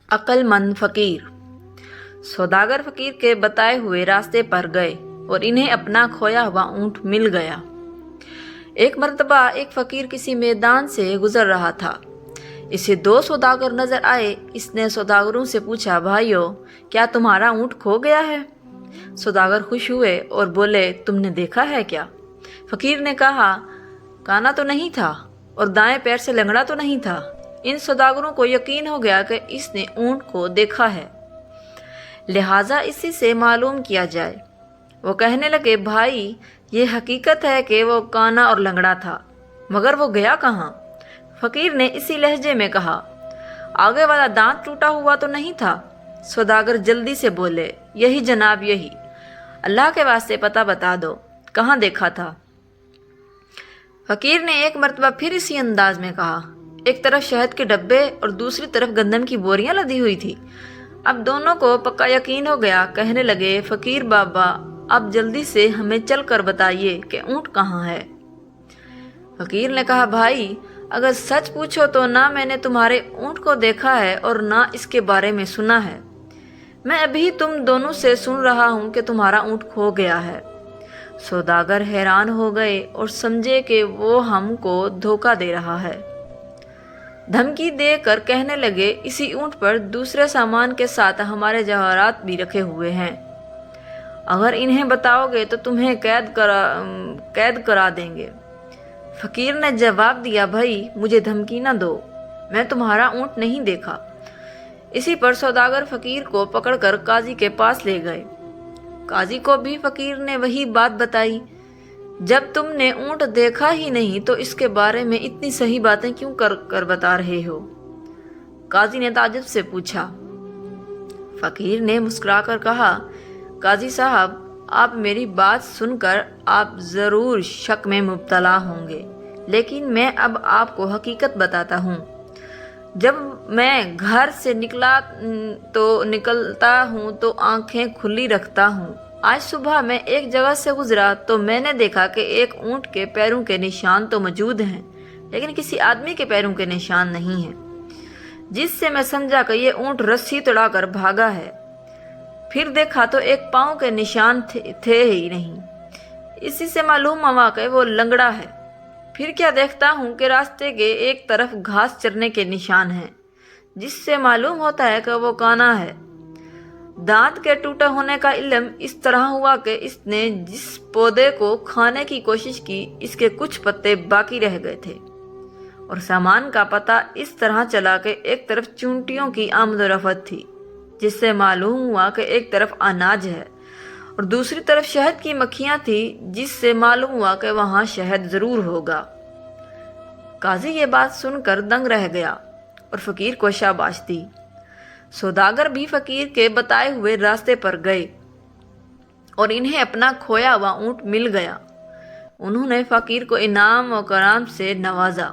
عقل مند فقیر۔ سوداگر فقیر کے بتائے ہوئے راستے پر گئے اور انہیں اپنا کھویا ہوا اونٹ مل گیا۔ ایک مرتبہ ایک فقیر کسی میدان سے گزر رہا تھا۔ اسے دو سوداگر نظر آئے۔ اس نے سوداگروں سے پوچھا، بھائیو، کیا تمہارا اونٹ کھو گیا ہے؟ سوداگر خوش ہوئے اور بولے، تم نے دیکھا ہے کیا؟ فقیر نے کہا، کانا تو نہیں تھا اور دائیں پیر سے لنگڑا تو نہیں تھا۔ ان سوداگروں کو یقین ہو گیا کہ اس نے اونٹ کو دیکھا ہے، لہٰذا اسی سے معلوم کیا جائے۔ وہ کہنے لگے، بھائی، یہ حقیقت ہے کہ وہ کانا اور لنگڑا تھا، مگر وہ گیا کہاں؟ فقیر نے اسی لہجے میں کہا، آگے والا دانت ٹوٹا ہوا تو نہیں تھا؟ سوداگر جلدی سے بولے، یہی جناب، یہی۔ اللہ کے واسطے پتہ بتا دو، کہاں دیکھا تھا؟ فقیر نے ایک مرتبہ پھر اسی انداز میں کہا۔ ایک طرف شہد کے ڈبے اور دوسری طرف گندم کی بوریاں لدی ہوئی تھی۔ اب دونوں کو پکا یقین ہو گیا۔ کہنے لگے، فقیر بابا، اب جلدی سے ہمیں چل کر بتائیے کہ اونٹ کہاں ہے۔ فقیر نے کہا، بھائی، اگر سچ پوچھو تو نہ میں نے تمہارے اونٹ کو دیکھا ہے اور نہ اس کے بارے میں سنا ہے۔ میں ابھی تم دونوں سے سن رہا ہوں کہ تمہارا اونٹ کھو گیا ہے۔ سوداگر حیران ہو گئے اور سمجھے کہ وہ ہم کو دھوکہ دے رہا ہے۔ دھمکی دے کر کہنے لگے، اسی اونٹ پر دوسرے سامان کے ساتھ ہمارے جواہرات بھی رکھے ہوئے ہیں۔ اگر انہیں بتاؤ گے تو تمہیں قید کرا دیں گے۔ فقیر نے جواب دیا، بھائی، مجھے دھمکی نہ دو، میں تمہارا اونٹ نہیں دیکھا۔ اسی پر سوداگر فقیر کو پکڑ کر قاضی کے پاس لے گئے۔ قاضی کو بھی فقیر نے وہی بات بتائی۔ جب تم نے اونٹ دیکھا ہی نہیں تو اس کے بارے میں اتنی صحیح باتیں کیوں کر بتا رہے ہو؟ قاضی نے تعجب سے پوچھا۔ فقیر نے مسکرا کر کہا، قاضی صاحب، آپ میری بات سن کر آپ ضرور شک میں مبتلا ہوں گے، لیکن میں اب آپ کو حقیقت بتاتا ہوں۔ جب میں گھر سے نکلتا ہوں تو آنکھیں کھلی رکھتا ہوں۔ آج صبح میں ایک جگہ سے گزرا تو میں نے دیکھا کہ ایک اونٹ کے پیروں کے نشان تو موجود ہیں، لیکن کسی آدمی کے پیروں کے نشان نہیں ہیں، جس سے میں سمجھا کہ یہ اونٹ رسی توڑا کر بھاگا ہے۔ پھر دیکھا تو ایک پاؤں کے نشان تھے ہی نہیں، اسی سے معلوم ہوا کہ وہ لنگڑا ہے۔ پھر کیا دیکھتا ہوں کہ راستے کے ایک طرف گھاس چرنے کے نشان ہیں، جس سے معلوم ہوتا ہے کہ وہ کانا ہے۔ دانت کے ٹوٹے ہونے کا علم اس طرح ہوا کہ اس نے جس پودے کو کھانے کی کوشش کی، اس کے کچھ پتے باقی رہ گئے تھے، اور سامان کا پتہ اس طرح چلا کہ ایک طرف چونٹیوں کی آمد و رفت تھی، جس سے معلوم ہوا کہ ایک طرف اناج ہے، اور دوسری طرف شہد کی مکھیاں تھی، جس سے معلوم ہوا کہ وہاں شہد ضرور ہوگا۔ قاضی یہ بات سن کر دنگ رہ گیا اور فقیر کو شاباش دی۔ سوداگر بھی فقیر کے بتائے ہوئے راستے پر گئے اور انہیں اپنا کھویا ہوا اونٹ مل گیا۔ انہوں نے فقیر کو انعام و کرام سے نوازا۔